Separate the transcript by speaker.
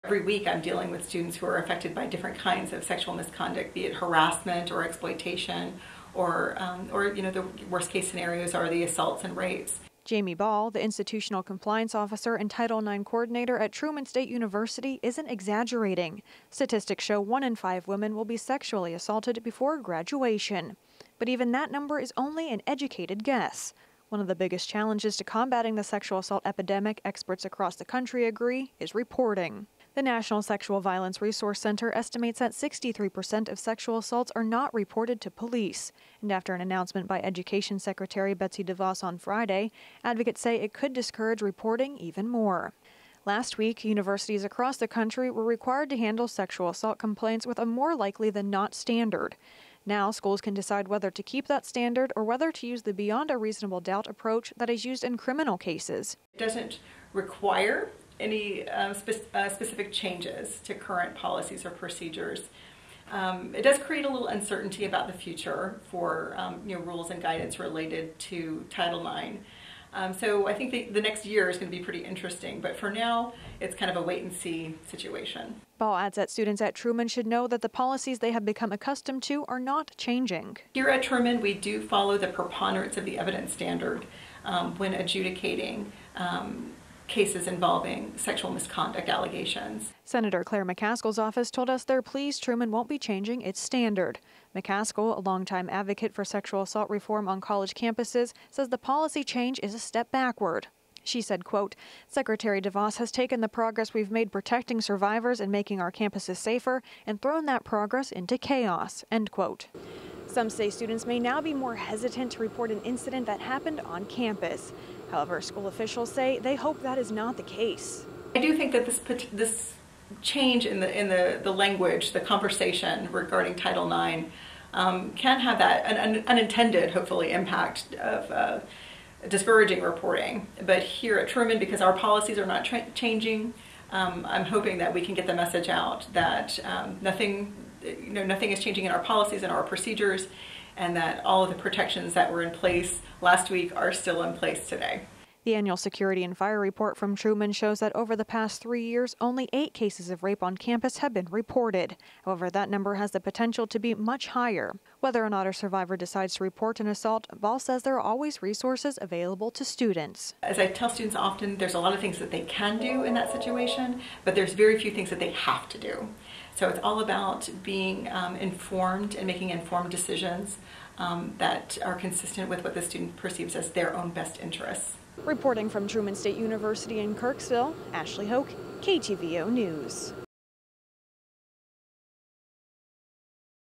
Speaker 1: Every week I'm dealing with students who are affected by different kinds of sexual misconduct, be it harassment or exploitation, or the worst case scenarios are the assaults and rapes.
Speaker 2: Jamie Ball, the Institutional Compliance Officer and Title IX Coordinator at Truman State University, isn't exaggerating. Statistics show 1 in 5 women will be sexually assaulted before graduation. But even that number is only an educated guess. One of the biggest challenges to combating the sexual assault epidemic, experts across the country agree, is reporting. The National Sexual Violence Resource Center estimates that 63% of sexual assaults are not reported to police. And after an announcement by Education Secretary Betsy DeVos on Friday, advocates say it could discourage reporting even more. Last week, universities across the country were required to handle sexual assault complaints with a more likely than not standard. Now, schools can decide whether to keep that standard or whether to use the beyond a reasonable doubt approach that is used in criminal cases.
Speaker 1: It doesn't require any specific changes to current policies or procedures. It does create a little uncertainty about the future for rules and guidance related to Title IX. So I think the next year is going to be pretty interesting, but for now, it's kind of a wait-and-see situation.
Speaker 2: Ball adds that students at Truman should know that the policies they have become accustomed to are not changing.
Speaker 1: Here at Truman, we do follow the preponderance of the evidence standard when adjudicating cases involving sexual misconduct allegations.
Speaker 2: Senator Claire McCaskill's office told us they're pleased Truman won't be changing its standard. McCaskill, a longtime advocate for sexual assault reform on college campuses, says the policy change is a step backward. She said, quote, "Secretary DeVos has taken the progress we've made protecting survivors and making our campuses safer and thrown that progress into chaos," end quote. Some say students may now be more hesitant to report an incident that happened on campus. However, school officials say they hope that is not the case.
Speaker 1: I do think that this change in the language, the conversation regarding Title IX, can have that an unintended, hopefully, impact of discouraging reporting. But here at Truman, because our policies are not changing, I'm hoping that we can get the message out that nothing is changing in our policies and our procedures, and that all of the protections that were in place last week are still in place today.
Speaker 2: The annual Security and Fire report from Truman shows that over the past 3 years, only 8 cases of rape on campus have been reported. However, that number has the potential to be much higher. Whether or not a survivor decides to report an assault, Ball says there are always resources available to students.
Speaker 1: As I tell students often, there's a lot of things that they can do in that situation, but there's very few things that they have to do. So it's all about being informed and making informed decisions that are consistent with what the student perceives as their own best interests.
Speaker 2: Reporting from Truman State University in Kirksville, Ashley Hoke, KTVO News.